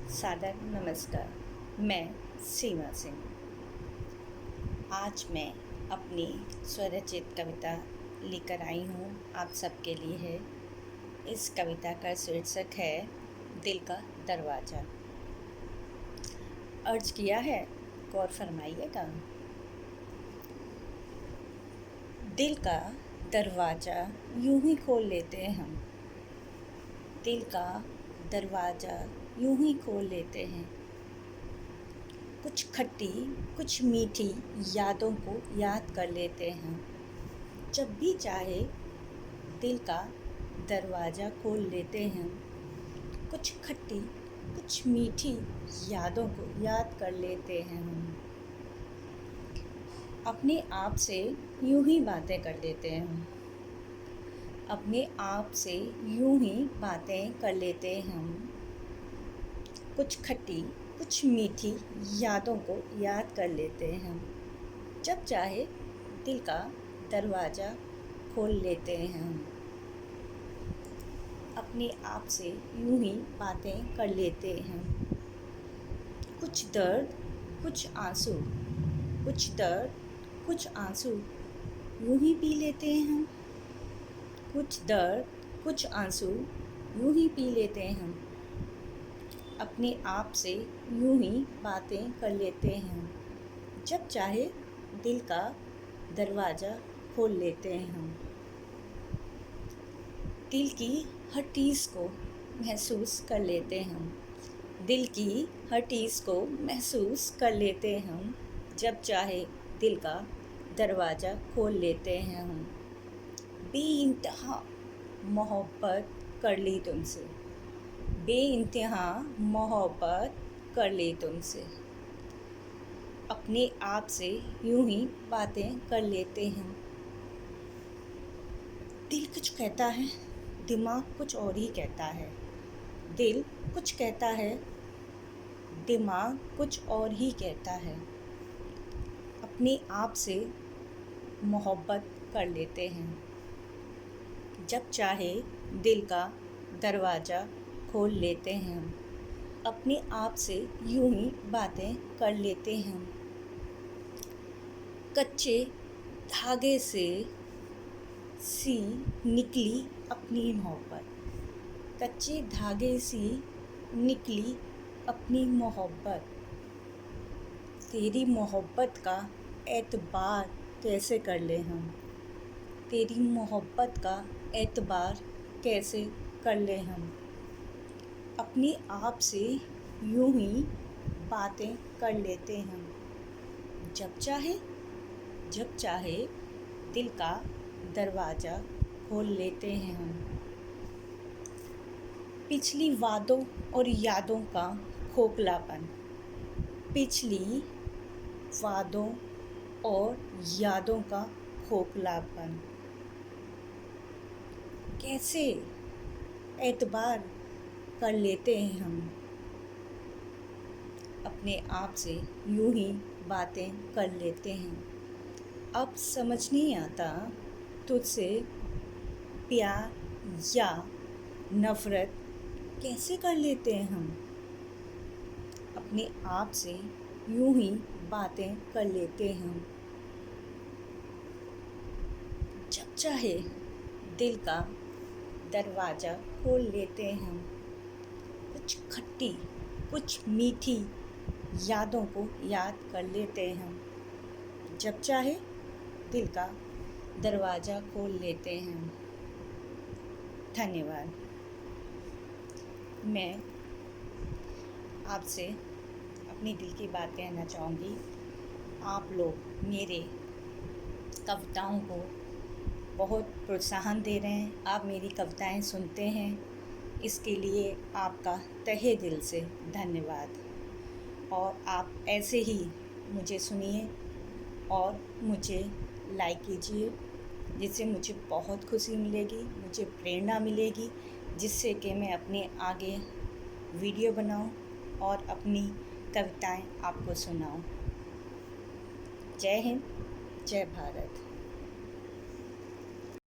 सादर नमस्कार। मैं सीमा सिंह। आज मैं अपनी स्वरचित कविता लेकर आई हूँ, आप सबके लिए है। इस कविता का शीर्षक है दिल का दरवाज़ा। अर्ज किया है, गौर फरमाइएगा। दिल का दरवाज़ा यूं ही खोल लेते हैं हम। दिल का दरवाज़ा यूं ही खोल लेते हैं। कुछ खट्टी कुछ मीठी यादों को याद कर लेते हैं। जब भी चाहे दिल का दरवाज़ा खोल लेते हैं। कुछ खट्टी कुछ मीठी यादों को याद कर लेते हैं हम। अपने आप से यूं ही बातें कर लेते हैं। अपने आप से यूं ही बातें कर लेते हैं हम। कुछ खट्टी कुछ मीठी यादों को याद कर लेते हैं। जब चाहे दिल का दरवाज़ा खोल लेते हैं हम। अपने आप से यूं ही बातें कर लेते हैं। कुछ दर्द कुछ आंसू, कुछ दर्द कुछ आंसू यूं ही पी लेते हैं हम। कुछ दर्द कुछ आंसू यूं ही पी लेते हैं हम। अपने आप से यूं ही बातें कर लेते हैं। जब चाहे दिल का दरवाज़ा खोल लेते हैं हम। दिल की हर चीज़ को महसूस कर लेते हैं हम। दिल की हर चीज़ को महसूस कर लेते हैं हम। जब चाहे दिल का दरवाज़ा खोल लेते हैं हम। बेइंतहा मोहब्बत कर ली तुमसे, बेइंतहा मोहब्बत कर ली तुमसे। अपने आप से यूं ही बातें कर लेते हैं। दिल कुछ कहता है, दिमाग कुछ और ही कहता है। दिल कुछ कहता है, दिमाग कुछ और ही कहता है। अपने आप से मोहब्बत कर लेते हैं। जब चाहे दिल का दरवाज़ा खोल लेते हैं हम। अपने आप से यूं ही बातें कर लेते हैं। कच्चे धागे से सी निकली अपनी मोहब्बत। कच्चे धागे सी निकली अपनी मोहब्बत। तेरी मोहब्बत का एतबार कैसे कर ले हम। तेरी मोहब्बत का एतबार कैसे कर ले हम। अपने आप से यूं ही बातें कर लेते हैं। जब चाहे दिल का दरवाज़ा खोल लेते हैं हम। पिछली वादों और यादों का खोखलापन, पिछली वादों और यादों का खोखलापन कैसे एतबार कर लेते हैं हम। अपने आप से यूं ही बातें कर लेते हैं। अब समझ नहीं आता तुझसे प्यार या नफ़रत कैसे कर लेते हैं हम। अपने आप से यूं ही बातें कर लेते हैं। जब चाहे दिल का दरवाज़ा खोल लेते हैं। कुछ खट्टी कुछ मीठी यादों को याद कर लेते हैं। जब चाहे दिल का दरवाज़ा खोल लेते हैं। धन्यवाद। मैं आपसे अपनी दिल की बात कहना चाहूँगी। आप लोग मेरे कविताओं को बहुत प्रोत्साहन दे रहे हैं। आप मेरी कविताएं सुनते हैं, इसके लिए आपका तहे दिल से धन्यवाद। और आप ऐसे ही मुझे सुनिए और मुझे लाइक कीजिए, जिससे मुझे बहुत खुशी मिलेगी, मुझे प्रेरणा मिलेगी, जिससे कि मैं अपने आगे वीडियो बनाऊं और अपनी कविताएं आपको सुनाऊं। जय हिंद, जय भारत।